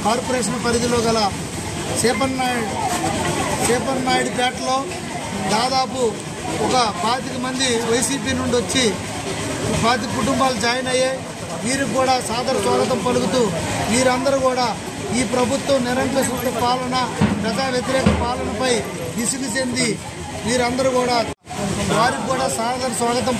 Corporation పరిధిలో గల సేపన్నాయుడుపేటలో దాదాపు ఒక 25 మంది వైసీపీ నుండి వచ్చి 25 కుటుంబాలు జాయిన్ అయ్యాయి. వీరికి కూడా సాదర స్వాగతం పలుకుతూ వీరందరూ కూడా ఈ ప్రభుత్వం నిరంకుశ పాలన, ప్రజా వ్యతిరేక పాలనపై విసుగు చెంది వీరందరూ కూడా వారికి కూడా సాదర స్వాగతం